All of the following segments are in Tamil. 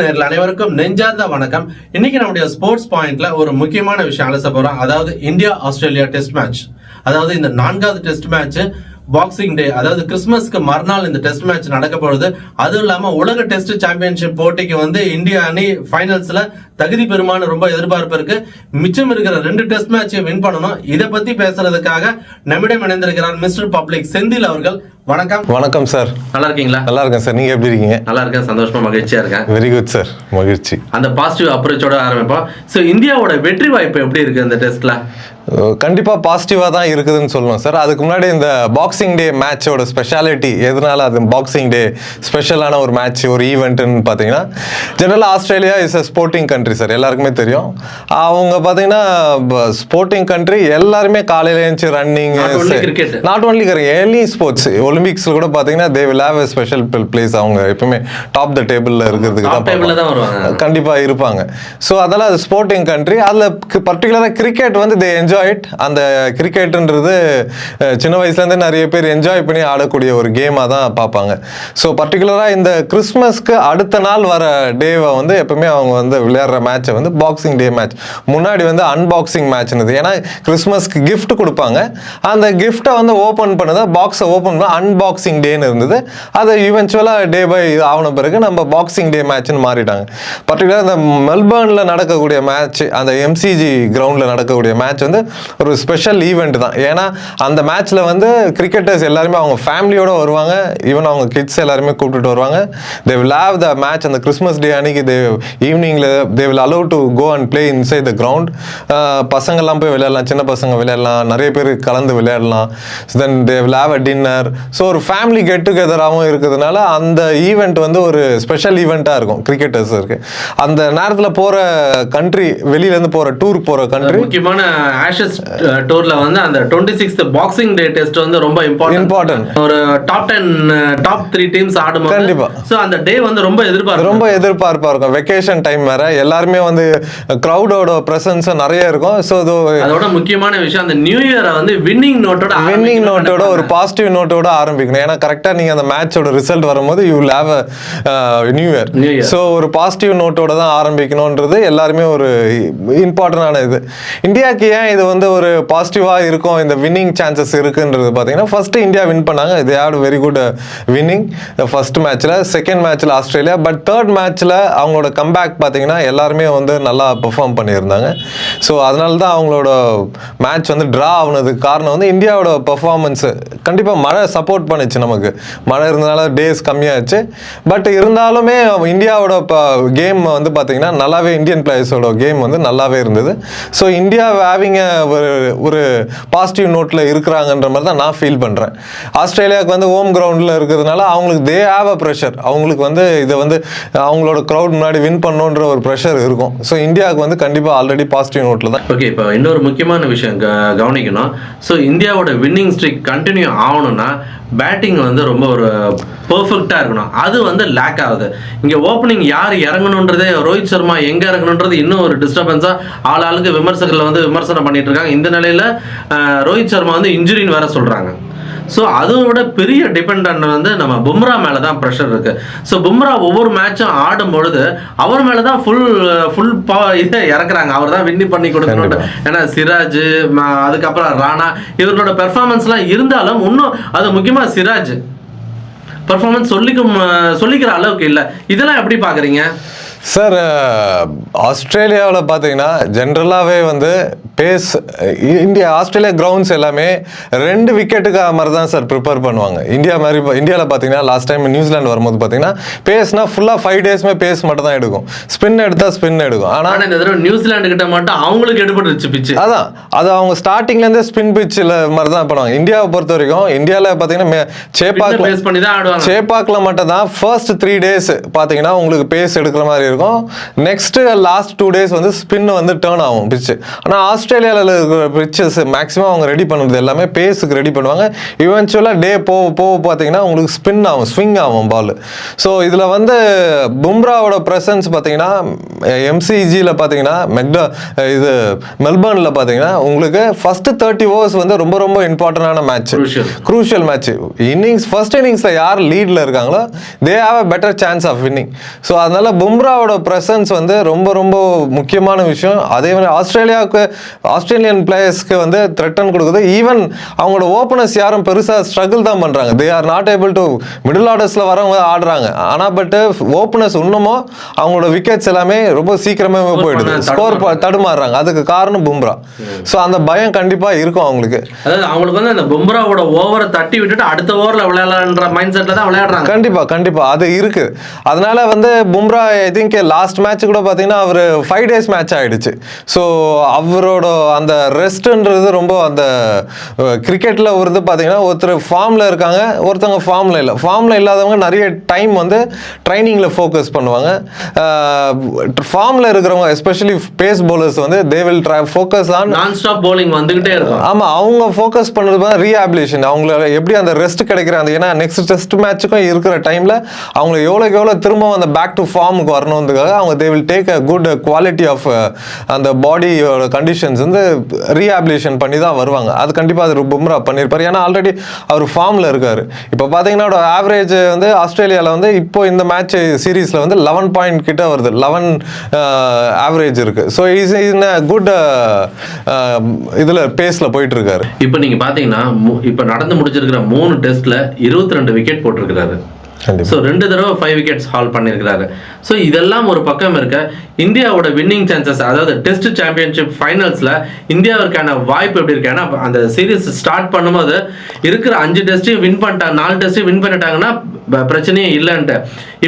நேயர்கள் அனைவருக்கும் நெஞ்சார்ந்த வணக்கம். இன்னைக்கு நம்முடைய ஸ்போர்ட்ஸ் பாயிண்ட்ல ஒரு முக்கியமான விஷயம் அலச போறோம். அதாவது இந்தியா ஆஸ்திரேலியா டெஸ்ட் மேட்ச். அதாவது இந்த 4வது டெஸ்ட் மேட்ச் பாக்ஸிங் டே, அதாவது கிறிஸ்துமஸ்க்கு மறுநாள் இந்த டெஸ்ட் மேட்ச் நடக்க போகுது. அதுவும் இல்லாம உலக டெஸ்ட் சாம்பியன்ஷிப் போட்டிக்கு இந்தியா அணி ஃபைனல்ஸ்ல தகுதி பெறுமான்னு ரொம்ப எதிர்பார்ப்பு இருக்கு. மிச்சம் இருக்கிற 2 டெஸ்ட் மேட்சை வின் பண்ணணும். இதை பத்தி பேசுறதுக்காக நம்மிடம் இணைந்திருக்கிறார் மிஸ்டர் பப்ளிக் செந்தில் அவர்கள். வணக்கம். வணக்கம் சார். நல்லா இருக்கீங்களா? நல்லா இருக்கேன் சார். நீங்க எப்படி இருக்கீங்க? நல்லா இருக்கேன், சந்தோஷமா மகிழ்ச்சியா இருக்கேன். வெரி குட் சார், மகிழ்ச்சி. அந்த பாசிட்டிவ் அப்ரோச்சோட ஆரம்பிப்போம். ஸோ இந்தியாவோட வெற்றி வாய்ப்பு எப்படி இருக்கு இந்த டெஸ்ட்ல? கண்டிப்பா பாசிட்டிவா தான் இருக்குதுன்னு சொல்லணும் சார். அதுக்கு முன்னாடி இந்த பாக்ஸிங் டே மேட்சோட ஸ்பெஷாலிட்டி எதனால அது பாக்ஸிங் டே ஸ்பெஷலான ஒரு மேட்ச், ஒரு ஈவெண்ட்னு பார்த்தீங்கன்னா, ஜெனரலாக Australia is a sporting country sir, எல்லாருக்குமே தெரியும். அவங்க பார்த்தீங்கன்னா ஸ்போர்ட்டிங் கண்ட்ரி, எல்லாருமே காலையில் எழுந்துச்சு running, not only any sports, ஒலிம்பிக்ஸில் கூட பார்த்தீங்கன்னா they will have a special place. அவங்க எப்பவுமே டாப் த டேபிளில் இருக்கிறதுக்கு தான் கண்டிப்பாக இருப்பாங்க. ஸோ அதெல்லாம் அது ஸ்போர்ட்டிங் கண்ட்ரி. அதில் பர்டிகுலராக கிரிக்கெட் தே என்ஜாய் இட். அந்த கிரிக்கெட்டுன்றது சின்ன வயசுலேருந்தே நிறைய பேர் என்ஜாய் பண்ணி ஆடக்கூடிய ஒரு கேமாக தான் பார்ப்பாங்க. ஸோ பர்டிகுலராக இந்த கிறிஸ்மஸ்க்கு அடுத்த நாள் வர டேவை எப்பவுமே அவங்க விளையாடுற மேட்சை பாக்ஸிங் டே மேட்ச், முன்னாடி அன்பாக்சிங் மேட்ச்னுது. ஏன்னா கிறிஸ்மஸ்க்கு கிஃப்ட் கொடுப்பாங்க, அந்த கிஃப்டை ஓப்பன் பண்ணதை பாக்ஸை ஓப்பன் பண்ண அன்பாக்சிங் டேன்னு இருந்தது. அதை ஈவென்ச்சுவலாக டே பை ஆன பிறகு நம்ம பாக்ஸிங் டே மேட்ச்னு மாறிட்டாங்க. பர்டிகுலராக இந்த மெல்பர்னில் நடக்கக்கூடிய மேட்ச், அந்த எம்சிஜி கிரவுண்டில் நடக்கக்கூடிய மேட்ச் ஒரு ஸ்பெஷல் ஈவெண்ட் தான். ஏன்னா அந்த மேட்ச்ல கிரிக்கெட்டர்ஸ் எல்லாருமே அவங்க ஃபேமிலியோட வருவாங்க, ஈவன் அவங்க கிட்ஸ் எல்லாருமே கூப்பிட்டுட்டு வருவாங்க. They will have the match அந்த கிறிஸ்மஸ் டே அன்னைக்கு. ஈவினிங்ல they will allow to go and play inside the ground. பசங்கள்லாம் போய் விளையாடலாம், சின்ன பசங்க விளையாடலாம், நிறைய பேர் கலந்து விளையாடலாம். Then they will have a dinner. So ஒரு ஃபேமிலி கெட் டுகெதராகவும் இருக்கிறதுனால அந்த ஈவெண்ட் ஒரு ஸ்பெஷல் ஈவெண்ட்டாக இருக்கும் கிரிக்கெட்டர்ஸ் இருக்கு. அந்த நேரத்தில் போகிற கண்ட்ரி, வெளியிலேருந்து போகிற டூர் போகிற கண்ட்ரி, முக்கியமான ஆஷஸ் டூர்ல அந்த 26th பாக்ஸிங் டே டெஸ்ட் ரொம்ப இம்பார்ட்டன்ட். ஒரு டாப் 3 டீம்ஸ் ஆடும்போது கண்டிப்பா சோ அந்த டே ரொம்ப எதிர்பார்ப்பா இருக்கும். வெகேஷன் டைம் வேற, எல்லாருமே கிரவுடோட பிரசன்ஸ் நிறைய இருக்கும். சோ அதோட முக்கியமான விஷயம், அந்த நியூ இயரை வின்னிங் நோட்டோட ஒரு பாசிட்டிவ் நோட்டோட ஆரம்பிக்கணும். ஏன்னா கரெக்டா நீங்க அந்த மேட்சோட ரிசல்ட் வரும்போது you will have a new year. So ஒரு பாசிட்டிவ் நோட்டோட தான் ஆரம்பிக்கணும்ன்றது எல்லாருமே ஒரு இம்பார்ட்டன்டான இது. இந்தியாவுக்கு ஏன் இது ஒரு பாசிட்டிவாக இருக்கும், இந்த வின்னிங் சான்சஸ் இருக்குன்றது பார்த்தீங்கன்னா, ஃபர்ஸ்ட் இந்தியா வின் பண்ணாங்க. They had very good winning first மேட்ச்ல. செகண்ட் மேட்ச்ல ஆஸ்திரேலியா. பட் தேர்ட் மேட்ச்ல அவங்களோட கம்பேக் பார்த்தீங்கன்னா எல்லாருமே நல்லா பெர்ஃபார்ம் பண்ணியிருந்தாங்க. ஸோ அதனால தான் அவங்களோட மேட்ச் ட்ரா ஆகுனதுக்கு காரணம் இந்தியாவோட பெர்ஃபார்மன்ஸ். கண்டிப்பாக மழை சப்போர்ட் பண்ணிச்சு, நமக்கு மழை இருந்தனால டேஸ் கம்மியாச்சு. பட் இருந்தாலுமே இந்தியாவோட கேம் பார்த்தீங்கன்னா நல்லாவே, இந்தியன் பிளேயர்ஸோட கேம் நல்லாவே இருந்தது. ஸோ இந்தியா ஹேவிங் ஒரு பாசிட்டிவ் நோட்ல இருக்கிறாங்கன்ற மாதிரி தான் நான் ஃபீல் பண்றேன். ஆஸ்திரேலியாவுக்கு ஹோம் கிரவுண்ட்ல இருக்கிறதுனால அவங்களுக்கு தே ஹேவ் அ ப்ரெஷர். அவங்களுக்கு இதை அவங்களோட கிரவுட் முன்னாடி வின் பண்ணணுன்ற ஒரு ப்ரெஷர் இருக்கும். ஸோ இந்தியாவுக்கு கண்டிப்பாக ஆல்ரெடி பாசிட்டிவ் நோட்ல தான். ஓகே, இப்போ இன்னொரு முக்கியமான விஷயம் கவனிக்கணும். ஸோ இந்தியாவோட வின்னிங் ஸ்ட்ரீக் கண்டினியூ ஆகணும்னா பேட்டிங் ரொம்ப ஒரு பெர்ஃபெக்டா இருக்கணும். அது லேக் ஆகுது. இங்க ஓப்பனிங் யார் இறங்கணுன்றதே, ரோஹித் சர்மா எங்க இறங்கணுன்றது இன்னும் ஒரு டிஸ்டர்பன்ஸா ஆளுக்கு விமர்சகர்கள் விமர்சனம் பண்ணிட்டு இருக்காங்க. இந்த நிலையில ரோஹித் சர்மா இன்ஜுரின்னு வேற சொல்றாங்க. ஸோ அதை விட பெரிய டிபெண்ட் நம்ம பும்ரா மேலே தான் ப்ரெஷர் இருக்கு. ஸோ பும்ரா ஒவ்வொரு மேட்சும் ஆடும் பொழுது அவர் மேலே தான் ஃபுல் இதை இறக்குறாங்க. அவர் தான் வின்னி பண்ணி கொடுக்கணும். ஏன்னா சிராஜ், அதுக்கப்புறம் ராணா, இவர்களோட பெர்ஃபார்மன்ஸ்லாம் இருந்தாலும் இன்னும் அது முக்கியமாக சிராஜ் பெர்ஃபார்மன்ஸ் சொல்லிக்கிற அளவுக்கு இல்லை. இதெல்லாம் எப்படி பார்க்குறீங்க சார்? ஆஸ்திரேலியாவில் பார்த்தீங்கன்னா ஜென்ரலாகவே பேஸ், ஆஸ்திரேலியா கிரவுண்ட்ஸ் எல்லாமே 2 விக்கெட்டுக்கு மாதிரி தான் சார் ப்ரிப்பேர் பண்ணுவாங்க. இந்தியாவில் பார்த்தீங்கன்னா லாஸ்ட் டைம் நியூசிலாந்து வரும்போது பார்த்தீங்கன்னா பேஸ்னா ஃபுல்லாக 5 டேஸ்மே பேஸ் மட்டும் தான் எடுக்கும். ஸ்பின் எடுத்தால் ஸ்பின் எடுக்கும். ஆனால் இந்த தடவை நியூசிலாந்து கிட்ட மட்டும் அவங்களுக்கு எடுபட்டுருச்சு பிச்சு. அதான், அது அவங்க ஸ்டார்டிங்லேருந்தே ஸ்பின் பிச்சில் மாதிரி தான் பண்ணுவாங்க. இந்தியாவை பொறுத்த வரைக்கும் இந்தியாவில் பார்த்தீங்கன்னா சேப்பாக்கில் மட்டும் தான் ஃபர்ஸ்ட் 3 டேஸ் பார்த்தீங்கன்னா உங்களுக்கு பேஸ் எடுக்கிற மாதிரி இருக்கும். நெக்ஸ்ட் லாஸ்ட் 2 days வந்து ஸ்பின் வந்து டேர்ன் ஆகும் பிச்சு. ஆனால் ஆஸ்திரேலியாவில் இருக்கிற பிச்சஸ் மேக்ஸிமம் அவங்க ரெடி பண்ணுறது எல்லாமே பேஸுக்கு ரெடி பண்ணுவாங்க. இவென்ச்சுவலாக டே போக பார்த்தீங்கன்னா உங்களுக்கு ஸ்பின் ஆகும், ஸ்விங் ஆகும் பால். ஸோ இதில் வந்து பும்ராவோட ப்ரெசன்ஸ் பார்த்தீங்கன்னா எம்சிஜியில் பார்த்தீங்கன்னா இது மெல்பர்னில் பார்த்தீங்கன்னா உங்களுக்கு ஃபர்ஸ்ட் 30 overs வந்து ரொம்ப ரொம்ப இம்பார்ட்டன்டான மேட்ச், குரூஷியல் மேட்ச். ஃபர்ஸ்ட் இன்னிங்ஸில் யார் லீடில் இருக்காங்களோ they have a better chance of winning. So அதனால பும்ராவோட ப்ரெசன்ஸ் வந்து ரொம்ப ரொம்ப முக்கியமான விஷயம். அதே மாதிரி ஆஸ்திரேலியன் பிளேயர்ஸ்க்கு வந்து த்ரெட்டன் கொடுக்குது. ஈவன் அவங்களோட ஓப்பனர்ஸ் யாரும் பெருசாக ஸ்ட்ரகிள் தான் பண்ணுறாங்க. They are not able to middle ஆர்டர்ஸில் வரவங்க ஆடுறாங்க. ஆனால் பட் ஓப்பனர்ஸ் இன்னமும் அவங்களோட விக்கெட்ஸ் எல்லாமே ரொம்ப சீக்கிரமே போயிடுது, ஸ்கோர் தடுமாறுறாங்க. அதுக்கு காரணம் பும்ரா. ஸோ அந்த பயம் கண்டிப்பாக இருக்கும் அவங்களுக்கு. அதாவது அவங்களுக்கு வந்து அந்த பும்ராவோட ஓவரை தட்டி விட்டுட்டு அடுத்த ஓவரில் விளையாடலான்ற மைண்ட் செட்டில் தான் விளையாடுறாங்க. கண்டிப்பாக அது இருக்கு. அதனால வந்து Bumrah I think last match கூட பார்த்தீங்கன்னா அவர் 5 days மேட்ச் ஆயிடுச்சு. ஸோ அவரோட அந்த ரெஸ்ட்ன்றது ரொம்ப அந்த கிரிக்கெட்டில் வருது பார்த்தீங்கன்னா ஒருத்தர் ஃபார்மில் இருக்காங்க, ஒருத்தவங்க ஃபார்மில் இல்லாதவங்க நிறைய டைம் வந்து ட்ரைனிங்கில் ஃபோக்கஸ் பண்ணுவாங்க. ஃபார்மில் இருக்கிறவங்க எஸ்பெஷலி பேஸ் பவுலர்ஸ் வந்து தே வில் ஃபோக்கஸ் ஆன் நான் ஸ்டாப் bowling வந்துகிட்டே இருக்கும். ஆமாம், அவங்க ஃபோக்கஸ் பண்ணுறது ரீஹாபிலேஷன். அவங்கள எப்படி அந்த ரெஸ்ட் கிடைக்கிற அந்த, ஏன்னா நெக்ஸ்ட் டெஸ்ட் மேட்சுக்கும் இருக்கிற டைமில் அவங்க எவ்வளோ திரும்ப அந்த பேக் டு ஃபார்முக்கு வரணுன்றதுக்காக அவங்க they will take a good quality of அந்த பாடியோட கண்டிஷன்ஸ் வந்து ரீஹாபிலேஷன் பண்ணி தான் வருவாங்க. அது கண்டிப்பாக அது பும்ரா பண்ணியிருப்பார். ஏன்னா ஆல்ரெடி அவர் ஃபார்மில் இருக்கார். இப்போ பார்த்தீங்கன்னா ஆவரேஜ் வந்து ஆஸ்திரேலியாவில் வந்து இப்போ இந்த மேட்ச் சீரீஸில் வந்து 11 point கிட்ட வருது, 11 ஆவரேஜ் இருக்கு. So is in a good இதில் பேஸில் போயிட்டு இருக்காரு. இப்போ நீங்கள் பார்த்தீங்கன்னா இப்போ நடந்து முடிச்சிருக்கிற 3 டெஸ்ட்ல 22 விக்கெட் போட்டிருக்கிறாரு. ஸோ 2 தடவை 5 விக்கெட்ஸ் ஹால் பண்ணியிருக்கிறாரு. ஸோ இதெல்லாம் ஒரு பக்கம் இருக்க, இந்தியாவோட வின்னிங் சான்சஸ், அதாவது டெஸ்ட் சாம்பியன்ஷிப் ஃபைனல்ஸில் இந்தியாவிற்கான வாய்ப்பு எப்படி இருக்கு? ஏன்னா அந்த சீரீஸ் ஸ்டார்ட் பண்ணும்போது இருக்கிற 5 டெஸ்ட்டையும் வின் பண்ணிட்டாங்க, 4 டெஸ்ட்டையும் வின் பண்ணிட்டாங்கன்னா பிரச்சனையே இல்லைன்ட்டு.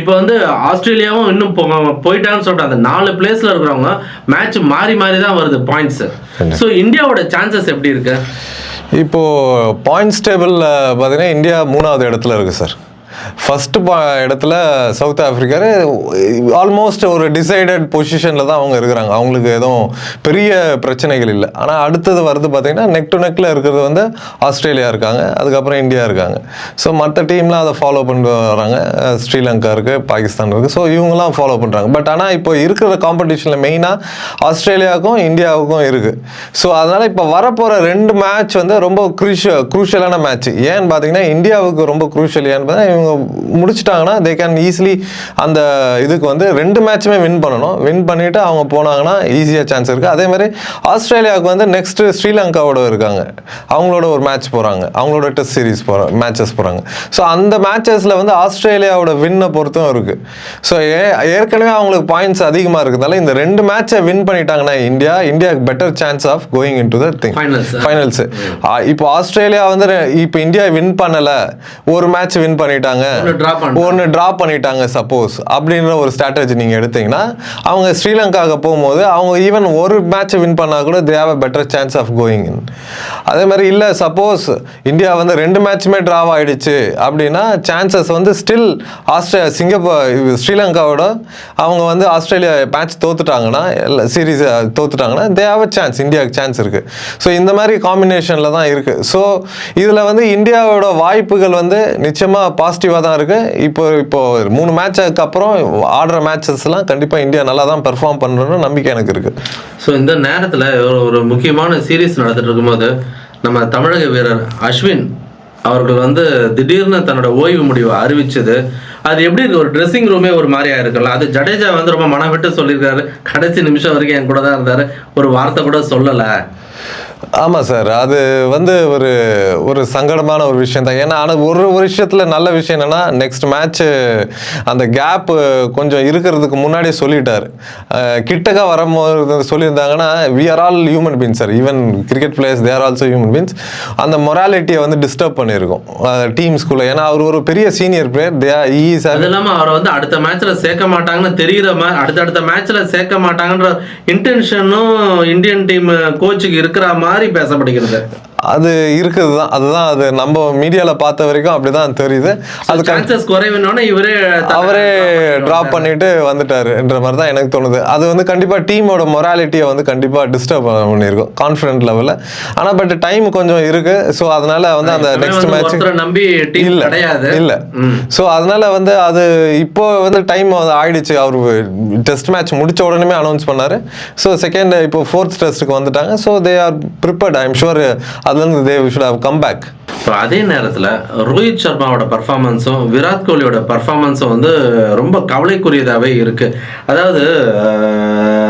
இப்போ வந்து ஆஸ்திரேலியாவும் இன்னும் போயிட்டான்னு சொல்லிட்டு அந்த 4 பிளேஸில் இருக்கிறவங்க மேட்ச் மாறி தான் வருது பாயிண்ட்ஸ். ஸோ இந்தியாவோட சான்சஸ் எப்படி இருக்கு? இப்போது பாயிண்ட்ஸ் டேபிளில் பார்த்தீங்கன்னா இந்தியா 3வது இடத்துல இருக்குது சார். ஃபர்ஸ்ட் இடத்துல சவுத் ஆஃப்ரிக்கா ஆல்மோஸ்ட் ஒரு டிசைடட் பொசிஷனில் தான் அவங்க இருக்கிறாங்க. அவங்களுக்கு எதுவும் பெரிய பிரச்சனைகள் இல்லை. ஆனால் அடுத்தது வருது பார்த்தீங்கன்னா நெக் டு நெக்கில் இருக்கிறது வந்து ஆஸ்திரேலியா இருக்காங்க, அதுக்கப்புறம் இந்தியா இருக்காங்க. ஸோ மற்ற டீம்லாம் அதை ஃபாலோ பண்ணிட்டு வராங்க. ஸ்ரீலங்கா இருக்குது, பாகிஸ்தான் இருக்குது. ஸோ இவங்கெல்லாம் ஃபாலோ பண்ணுறாங்க. பட் ஆனால் இப்போ இருக்கிற காம்படிஷனில் மெயினாக ஆஸ்திரேலியாவுக்கும் இந்தியாவுக்கும் இருக்குது. ஸோ அதனால் இப்போ வரப்போகிற 2 மேட்ச் வந்து ரொம்ப குரூஷியலான மேட்ச். ஏன்னு பார்த்தீங்கன்னா இந்தியாவுக்கு ரொம்ப குரூஷியல். ஏன்னு பார்த்தா இவங்க முடிச்சிட்டாங்கன்னா தே கேன் ஈஸிலி அந்த இதுக்கு வந்து 2 மேட்சுமே வின் பண்ணணும். வின் பண்ணிவிட்டு அவங்க போனாங்கன்னா ஈஸியாக சான்ஸ் இருக்குது. அதே மாதிரி ஆஸ்திரேலியாவுக்கு வந்து நெக்ஸ்ட்டு ஸ்ரீலங்காவோட இருக்காங்க, அவங்களோட ஒரு மேட்ச் போகிறாங்க, அவங்களோட டெஸ்ட் சீரீஸ் மேட்சஸ் போகிறாங்க. ஸோ அந்த மேட்சஸில் வந்து ஆஸ்திரேலியாவோட வின்னை பொறுத்தும் இருக்குது. ஸோ ஏற்கனவே அவங்களுக்கு பாயிண்ட்ஸ் அதிகமாக இருக்கிறதால இந்த 2 மேட்சை வின் பண்ணிட்டாங்கன்னா இந்தியாவுக்கு better chance of going in to the finals. இப்போ ஆஸ்திரேலியா வந்து இப்போ இந்தியா வின் பண்ணலை, ஒரு மேட்ச் வின் பண்ணிட்டாங்க, ஒன்று ட்ரா பண்ணிட்டாங்க சப்போஸ் அப்படின்ற ஒரு ஸ்ட்ராட்டஜி நீங்கள் எடுத்தீங்கன்னா அவங்க ஸ்ரீலங்காவுக்கு போகும்போது அவங்க ஈவன் ஒரு மேட்ச் வின் பண்ணால் கூட they have a better chance of going in. அதே மாதிரி இல்லை சப்போஸ் இந்தியா வந்து 2 மேட்சுமே ட்ராவ் ஆகிடுச்சு அப்படின்னா சான்சஸ் வந்து ஸ்டில் ஸ்ரீலங்காவோட அவங்க வந்து ஆஸ்திரேலியா மேட்ச் தோத்துட்டாங்கன்னா சீரீஸ் தோத்துட்டாங்கன்னா தே ஹேவ் அ சான்ஸ், இந்தியாவுக்கு சான்ஸ் இருக்குது. ஸோ இந்த மாதிரி காம்பினேஷனில் தான் இருக்குது. ஸோ இதில் வந்து இந்தியாவோட வாய்ப்புகள் வந்து நிச்சயமாக பாசிட்டிவாக தான் இருக்குது. இப்போ 3 மேட்சுக்கு அப்புறம் ஆடுற மேட்சஸ்லாம் கண்டிப்பாக இந்தியா நல்லா தான் பெர்ஃபார்ம் பண்ணுறன்னு நம்பிக்கை எனக்கு இருக்குது. ஸோ இந்த நேரத்தில் ஒரு முக்கியமான சீரீஸ் நடந்துட்டு இருக்கும்போது நம்ம தமிழக வீரர் அஸ்வின் அவர்கள் வந்து திடீர்னு தன்னோட ஓய்வு முடிவை அறிவிச்சது, அது எப்படி இருக்கு? ஒரு ட்ரெஸ்ஸிங் ரூமே ஒரு மாதிரியா இருக்குல்ல. அது ஜடேஜா வந்து ரொம்ப மனம் விட்டு சொல்லியிருக்காரு, கடைசி நிமிஷம் வரைக்கும் என் கூட தான் இருந்தார், ஒரு வார்த்தை கூட சொல்லலை. ஆமாம் சார், அது வந்து ஒரு சங்கடமான ஒரு விஷயம் தான். ஏன்னா ஆனால் ஒரு விஷயத்தில் நல்ல விஷயம் என்னென்னா நெக்ஸ்ட் மேட்ச்சு அந்த கேப்பு கொஞ்சம் இருக்கிறதுக்கு முன்னாடியே சொல்லிட்டார். கிட்டக்க வரும்போது சொல்லியிருந்தாங்கன்னா we are all human beings sir, even cricket players they are also human beings. அந்த மொராலிட்டியை வந்து டிஸ்டர்ப் பண்ணியிருக்கோம் டீம்ஸ்குள்ளே. ஏன்னா அவர் ஒரு பெரிய சீனியர் பிளேயர். அது இல்லாமல் அவரை வந்து அடுத்த மேட்ச்சில் சேர்க்க மாட்டாங்கன்னு தெரிகிற மாதிரி அடுத்தடுத்த மேட்ச்சில் சேர்க்க மாட்டாங்கன்ற இன்டென்ஷனும் இந்தியன் டீம் கோச்சுக்கு இருக்கிற மாதிரி பேசப்படுகிறது. அது இருக்குது தான். அதுதான் அது நம்ம மீடியாவில் பார்த்த வரைக்கும் அப்படிதான் தெரியுது. அது சான்சஸ் குறைவுனோட அவரே ட்ராப் பண்ணிட்டு வந்துட்டாருன்ற மாதிரி தான் எனக்கு தோணுது. அது வந்து கண்டிப்பாக டீமோட மொராலிட்டியை வந்து கண்டிப்பாக டிஸ்டர்ப் பண்ணியிருக்கும் கான்ஃபிடென்ட் லெவலில். ஆனால் பட் டைம் கொஞ்சம் இருக்கு. ஸோ அதனால வந்து அந்த நெக்ஸ்ட் மேட்ச் நம்பி இல்லை. ஸோ அதனால வந்து அது இப்போ வந்து டைம் ஆயிடுச்சு. அவர் டெஸ்ட் மேட்ச் முடிச்ச உடனே அனௌன்ஸ் பண்ணாரு. ஸோ செகண்ட் இப்போ 4th டெஸ்ட்டுக்கு வந்துட்டாங்க. So they are prepared. I am sure அதுலேருந்து they should have come back. இப்போ அதே நேரத்தில் ரோஹித் சர்மாவோட பர்ஃபார்மன்ஸும் விராட் கோலியோட பர்ஃபார்மன்ஸும் வந்து ரொம்ப கவலைக்குரியதாகவே இருக்குது. அதாவது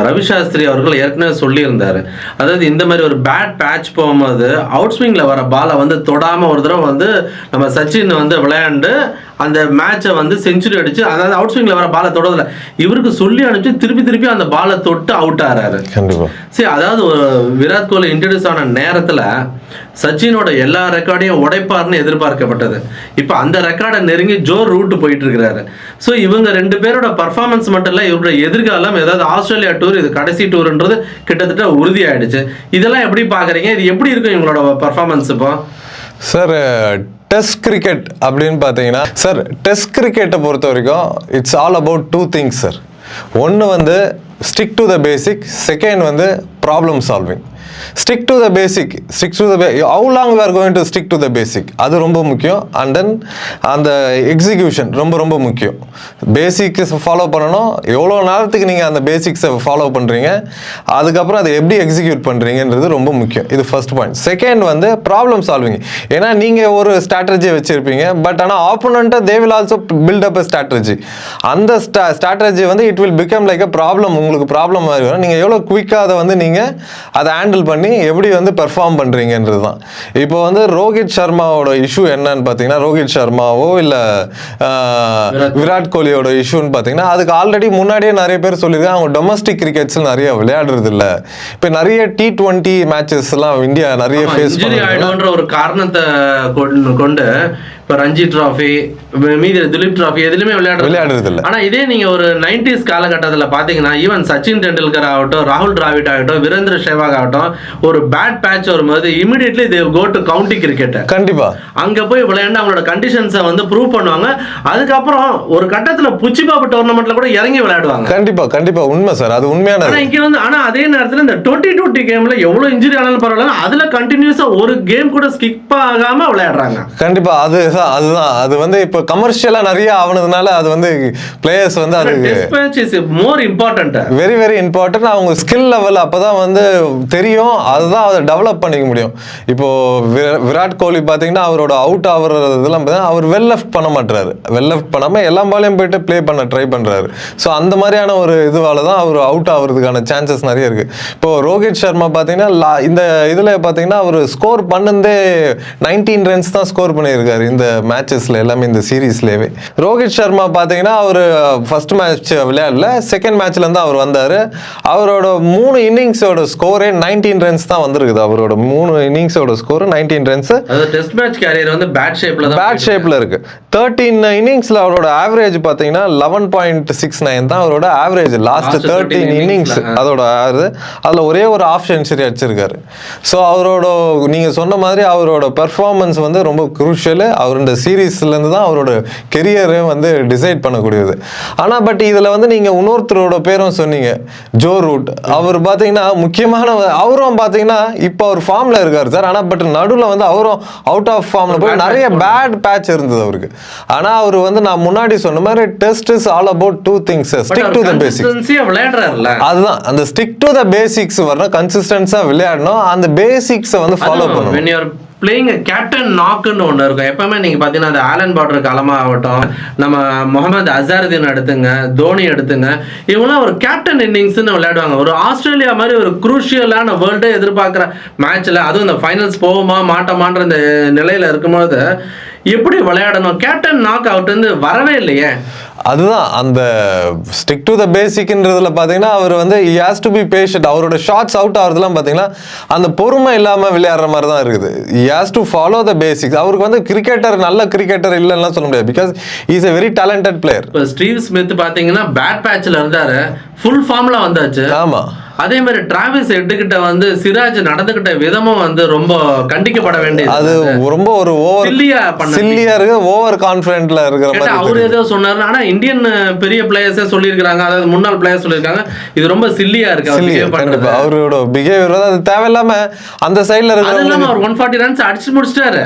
ரவி சாஸ்திரி அவர்கள் ஏற்கனவே சொல்லியிருந்தார், அதாவது இந்த மாதிரி ஒரு பேட் பேட்ச் போகும்போது அவுட் ஸ்விங்கில் வர பாலை வந்து தொடாமல் ஒரு தடவை வந்து நம்ம சச்சின் வந்து விளையாண்டு அந்த மேட்சை வந்து செஞ்சுரி அடிச்சு, அதாவது அவுட் ஸ்விங்கில் வர பாலை தொடரல, இவருக்கு சொல்லி அனுப்பிச்சு திருப்பி அந்த பாலை தொட்டு அவுட் ஆறாரு. சரி, அதாவது விராட் கோலி இன்ட்ரடியூஸ் ஆன நேரத்தில் சச்சினோட எல்லா ரெக்கார்டையும் உடைப்பார்னு எதிர்பார்க்கப்பட்டது. இப்போ அந்த ரெக்கார்டை நெருங்கி ஜோர் ரூட் போயிட்டு இருக்கிறாரு. ஸோ இவங்க 2 பேரோட பர்ஃபார்மன்ஸ் மட்டும் இல்லை, இவருடைய எதிர்காலம், ஏதாவது ஆஸ்திரேலியா டூர், இது கடைசி டூர்ன்றது கிட்டத்தட்ட உறுதி ஆயிடுச்சு. இதெல்லாம் எப்படி பார்க்குறீங்க? இது எப்படி இருக்கும் இவங்களோட பர்ஃபார்மன்ஸ் இப்போ? சார், டெஸ்ட் கிரிக்கெட் அப்படின்னு பார்த்தீங்கன்னா சார், டெஸ்ட் கிரிக்கெட்டை பொறுத்த வரைக்கும் it's all about 2 things sir. ஒன்று வந்து stick to the basic, second வந்து problem solving. Stick to the basic, how long we are going to stick to the basic, அது ரொம்ப முக்கியம். அண்ட் தென் அந்த எக்ஸிக்யூஷன் ரொம்ப முக்கியம். பேசிக்ஸ் ஃபாலோ பண்ணணும். எவ்வளோ நேரத்துக்கு நீங்கள் அந்த பேசிக்ஸை ஃபாலோ பண்ணுறீங்க, அதுக்கப்புறம் அதை எப்படி எக்ஸிக்யூட் பண்ணுறீங்கன்றது ரொம்ப முக்கியம். இது ஃபர்ஸ்ட் பாயிண்ட். செகண்ட் வந்து ப்ராப்ளம் சால்விங். ஏன்னா நீங்கள் ஒரு ஸ்ட்ராட்டஜி வச்சுருப்பீங்க, பட் ஆனால் ஆப்போனண்ட்டை they will also build up a strategy. அந்த ஸ்ட்ராட்டஜி வந்து it will become like a problem. உங்களுக்கு ப்ராப்ளம் மாதிரி வரும். நீங்கள் எவ்வளோ குயிக்காக அதை வந்து நீங்கள் அதை ஹேண்டில் பண்ணி எப்படி வந்து பெர்ஃபார்ம் பண்றீங்கன்றது தான். இப்போ வந்து ரோஹித் சர்மாவோட இஷ்யூ என்னன்னு பார்த்தீங்கன்னா, ரோஹித் சர்மாவோ இல்லை விராட் கோலியோட இஷ்யூன்னு பார்த்தீங்கன்னா, அதுக்கு ஆல்ரெடி முன்னாடியே நிறைய பேர் சொல்லியிருக்காங்க, அவங்க டொமஸ்டிக் கிரிக்கெட்ஸில் நிறைய விளையாடுறது இல்லை. இப்போ நிறைய T20 மேட்சஸ்லாம் இந்தியா நிறைய ஃபேஸ் பண்ணுற ஒரு காரணத்தை கொண்டு இப்போ ரஞ்சி டிராஃபி, மீதி துலீப் டிராஃபி எதுலையுமே விளையாடுறது இல்லை. ஆனால் இதே நீங்கள் ஒரு 90s காலகட்டத்தில் பார்த்தீங்கன்னா, ஈவன் சச்சின் டெண்டுல்கர் ஆகட்டும், ராகுல் டிராவிட் ஆகட்டும், வீரேந்திர சேவாக் ஆகட்டும், ஒரு பேட் பேட்ச் வரும்போது immediately they go to county cricket. கண்டிப்பாக அங்கே போய் விளையாண்டு அவங்களோட கண்டிஷன்ஸை வந்து ப்ரூவ் பண்ணுவாங்க. அதுக்கப்புறம் ஒரு கட்டத்தில் புச்சிபாபு டோர்னமெண்ட்ல கூட இறங்கி விளையாடுவாங்க. கண்டிப்பாக உண்மை சார், அது உண்மையான. ஆனால் இங்கே வந்து அதே நேரத்தில் இந்த 2020 கேம்ல எவ்வளோ இன்ஜுரி ஆனாலும் பரவாயில்ல, அதில் கண்டினியூஸாக ஒரு கேம் கூட ஸ்கிப் ஆகாமல் விளையாடுறாங்க. கண்டிப்பாக அதுதான் அது வந்து இப்போ கமர்ஷியலா நிறைய ஆவனதுனால அது வந்து பிளேயர்ஸ் வந்து அது மோர் இம்பார்ட்டன்ட், வெரி இம்பார்ட்டன்ட். அவங்க ஸ்கில் லெவல் அப்பதான் வந்து தெரியும், அதுதான் அதை டெவலப் பண்ணிக்க முடியும். இப்போ விராட் கோலி பாத்தீங்கன்னா அவரோட அவுட் ஆகுறதுலாம் அவர் வெல் லெஃப்ட் பண்ண மாட்டாரு. வெல் லெஃப்ட் பண்ணாம எல்லா பாலையும் போயிட்டு பிளே பண்ண ட்ரை பண்றாரு. ஸோ அந்த மாதிரியான ஒரு இதுவால தான் அவர் அவுட் ஆகுறதுக்கான சான்சஸ் நிறைய இருக்கு. இப்போ ரோஹித் சர்மா பாத்தீங்கன்னா இந்த இதுல பாத்தீங்கன்னா அவர் ஸ்கோர் பண்ணதே 19 ரன்ஸ் தான் ஸ்கோர் பண்ணியிருக்காரு இந்த மேட்சஸ்ல எல்லாமே, இந்த சீரீஸ்லேயே. ரோஹித் சர்மா பார்த்தீங்கன்னா அவர் ஃபர்ஸ்ட் மேட்ச் விளையாடல, செகண்ட் மேட்ச்ல இருந்து அவர் வந்தாரு. அவரோட 3 இன்னிங்ஸோட ஸ்கோரே 19 ரன்ஸ் தான் வந்திருக்குது. அவரோட 3 இன்னிங்ஸோட score 19 runs. Test match career வந்து பேட் ஷேப்ல இருக்கு. 13 இன்னிங்ஸ்ல அவரோட ஆவரேஜ் பார்த்தீங்கன்னா 11.69 தான் அவரோட ஆவரேஜ் லாஸ்ட் 13 இன்னிங்ஸ். அதோட அதுல ஒரே ஒரு ஆஃப் செஞ்சுரி அடிச்சிருக்காரு. ஸோ அவரோட நீங்க சொன்ன மாதிரி அவரோட பெர்ஃபார்மன்ஸ் வந்து ரொம்ப குரூஷியல். அவர் இந்த சீரீஸ்லேருந்து தான் அவரோட கெரியரை வந்து டிசைட் பண்ணக்கூடியது. ஆனால் பட் இதில் வந்து நீங்கள் இன்னொருத்தரோட பேரும் சொன்னீங்க, ஜோ ரூட். அவர் பார்த்தீங்கன்னா முக்கியமான, அவரும் பார்த்தீங்கன்னா இப்போ அவர் ஃபார்மில் இருக்கார் சார். ஆனால் பட் நடுவில் வந்து அவரும் அவுட் ஆஃப் ஃபார்மில் போய் நிறைய பேட் பேட்ச் இருந்தது அவருக்கு. ஆனால் அவர் வந்து நான் முன்னாடி சொன்ன மாதிரி test is all about 2 things, stick to the basics. அதுதான் அந்த ஸ்டிக் டு த பேசிக்ஸ் வரணும், கன்சிஸ்டன்ஸாக விளையாடணும், அந்த பேசிக்ஸை வந்து ஃபாலோ பண்ணணும். பிளேயிங் கேப்டன் நாக்குன்னு ஒன்று இருக்கும். எப்பவுமே நீங்கள் பார்த்தீங்கன்னா அந்த ஆலன் பார்டர் காலமாக ஆகட்டும், நம்ம முகமது அசாருதீன் எடுத்துங்க, தோனி எடுத்துங்க, இவங்களாம் ஒரு கேப்டன் இன்னிங்ஸ்ன்னு விளையாடுவாங்க. ஒரு ஆஸ்திரேலியா மாதிரி ஒரு குரூஷியலான வேர்ல்டே எதிர்பார்க்குற மேட்ச்சில், அதுவும் இந்த ஃபைனல்ஸ் போகுமா மாட்டோமான்ற இந்த நிலையில் இருக்கும்போது எப்படி விளையாடணும்? கேப்டன் நாக் அவுட் வந்து வரவே இல்லையே. அதுதான் அந்த ஸ்டிக் டு த பேசிக்ன்றதுல பார்த்தீங்கன்னா அவர் வந்து he has to be patient. அவரோட ஷாட்ஸ் அவுட் ஆகிறதுலாம் பார்த்தீங்கன்னா அந்த பொறுமை இல்லாமல் விளையாடுற மாதிரி தான் இருக்குது. he has to follow the basics. அவருக்கு வந்து கிரிக்கெட்டர், நல்ல கிரிக்கெட்டர் இல்லைன்னா சொல்ல முடியாது, because he is a very talented player. இப்போ ஸ்டீவ் ஸ்மித் பார்த்தீங்கன்னா பேட் பேட்ச்ல இருந்தாரு, ஃபுல் ஃபார்ம்ல வந்தாச்சு. ஆமா, அதே மாதிரி டிராவிஸ் ஹெட் வந்து சிராஜ் நடந்துகிட்ட விதமும் வந்து ரொம்ப கண்டிக்கப்பட வேண்டியது. அது ரொம்ப ஒரு சில்லியா இருக்கு, ஓவர் கான்ஃபிடென்ட்ல இருக்கிற மாதிரி. அவரு ஏதோ சொன்னாரு, ஆனா இந்தியன் பெரிய பிளேயர்ஸே சொல்லியிருக்காங்க, அதாவது முன்னாள் பிளேயர் சொல்லியிருக்காங்க, இது ரொம்ப சில்லியா இருக்கு அவரோட பிஹேவியர். அது தேவையில்லாம அந்த சைடுல இருக்கிற அவர் 140 ரன்ஸ் அடிச்சு முடிச்சிட்டாரு.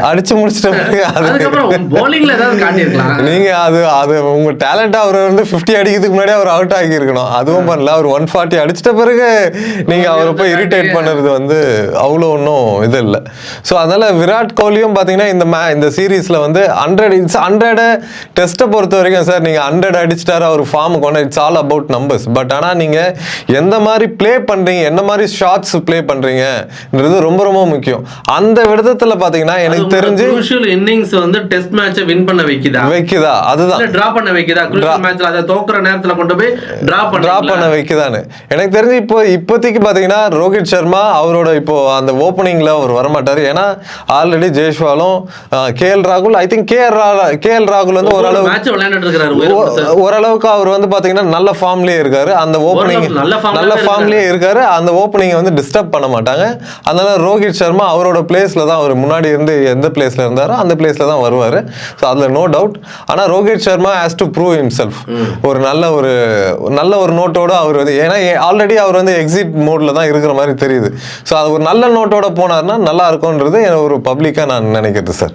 அதுக்கப்புறம் bowlingல ஏதாவது காட்டியிருக்கலாம். நீங்க அது உங்க டேலண்ட். அவர் வந்து 50 அடிக்கிறதுக்கு முன்னாடி அவர் அவுட் ஆகி இருக்கணும். அதுவும் பண்ணல. அவர் 140 அடிச்சிட்ட பிறகு நீங்க அவரை போய் இரிட்டேட் பண்ணுறது வந்து அவ்வளோ ஒன்றும் இது இல்லை. ஸோ அதனால விராட் கோலியும் பார்த்தீங்கன்னா இந்த சீரீஸ்ல வந்து 100 டெஸ்ட்டை பொறுத்த வரைக்கும் சார், நீங்க 100 அடிச்சிட்டாரு அவர் ஃபார்ம் கொண்டு, it's all about numbers. But ஆனா நீங்க எந்த மாதிரி பிளே பண்றீங்க, என்ன மாதிரி ஷாட்ஸ் பிளே பண்றீங்கன்றது ரொம்ப ரொம்ப முக்கியம். அந்த விதத்துல பாத்தீங்கன்னா எனக்கு தெரிஞ்சு க்ரூஷியல் இன்னிங்ஸ் வந்து டெஸ்ட் மேட்சை வின் பண்ண வைக்குதா, அதுதான் டிரா பண்ண வைக்குதா, க்ரூஷியல் மேட்ச்ல அத தோக்குற நேரத்துல கொண்டு போய் டிரா பண்ண வைக்குதான்னு எனக்கு தெரிஞ்சு. இப்போதைக்கு பாத்தீங்கன்னா ரோஹித் சர்மா அவரோட இப்போ அந்த ஓப்பனிங்ல அவர் வரமாட்டாரு. ஏன்னா ஆல்ரெடி ஜெய்ஸ்வாலும் KL ராகுல், ஐ திங்க் KL ராகுல் வந்து ஓரளவுக்கு அவர் வந்து பாத்தீங்கன்னா நல்ல ஃபார்ம்லயே இருக்காரு. அந்த ஓப்பனிங் நல்ல ஃபார்ம்லயே இருக்காரு. அந்த ஓப்பனிங் வந்து டிஸ்டர்ப் பண்ண மாட்டாங்க. அதனால ரோஹித் சர்மா அவரோட பிளேஸ்ல தான், அவர் முன்னாடி இருந்து எந்த பிளேஸ்ல இருந்தாரோ அந்த பிளேஸ்ல தான் வருவாரு. ஸோ அதுல நோ டவுட். ஆனா Rohit Sharma has to prove himself. ஒரு நல்ல ஒரு நோட்டோட அவர் வந்து, ஏன்னா ஆல்ரெடி அவர் வந்து எக்ஸிட் மோட்ல தான் இருக்கிற மாதிரி தெரியுது. ஸோ அது ஒரு நல்ல நோட்டோட போனார்னா நல்லா இருக்கும்ன்றது ஒரு பப்ளிக்கா நான் நினைக்கிறது சார்.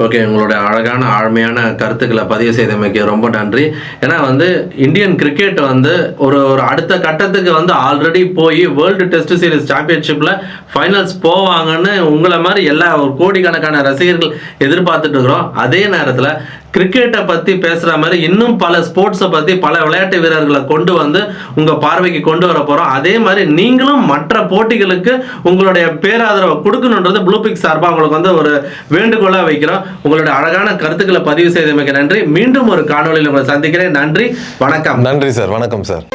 ஓகே, உங்களுடைய அழகான ஆழ்மையான கருத்துக்களை பதிவு செய்தமைக்கு ரொம்ப நன்றி. ஏன்னா வந்து இந்தியன் கிரிக்கெட் வந்து ஒரு அடுத்த கட்டத்துக்கு வந்து ஆல்ரெடி போய் வேர்ல்டு டெஸ்ட் சீரிஸ் சாம்பியன்ஷிப்பில் ஃபைனல்ஸ் போவாங்கன்னு உங்களை மாதிரி எல்லா ஒரு கோடிக்கணக்கான ரசிகர்கள் எதிர்பார்த்துட்டு இருக்கிறோம். அதே நேரத்தில் கிரிக்கெட்டை பற்றி பேசுகிற மாதிரி இன்னும் பல ஸ்போர்ட்ஸை பற்றி பல விளையாட்டு வீரர்களை கொண்டு வந்து உங்கள் பார்வைக்கு கொண்டு வர போகிறோம். அதே மாதிரி நீங்களும் மற்ற போட்டிகளுக்கு உங்களுடைய பேராதரவை கொடுக்கணுன்றது ப்ளூ பிக்ஸ் சார்பாக உங்களுக்கு வந்து ஒரு வேண்டுகோளாக வைக்கிறோம். உங்களுடைய அழகான கருத்துக்களை பதிவு செய்தமைக்கு நன்றி. மீண்டும் ஒரு காணொலியில் உங்களை சந்திக்கிறேன். நன்றி, வணக்கம். நன்றி சார், வணக்கம் சார்.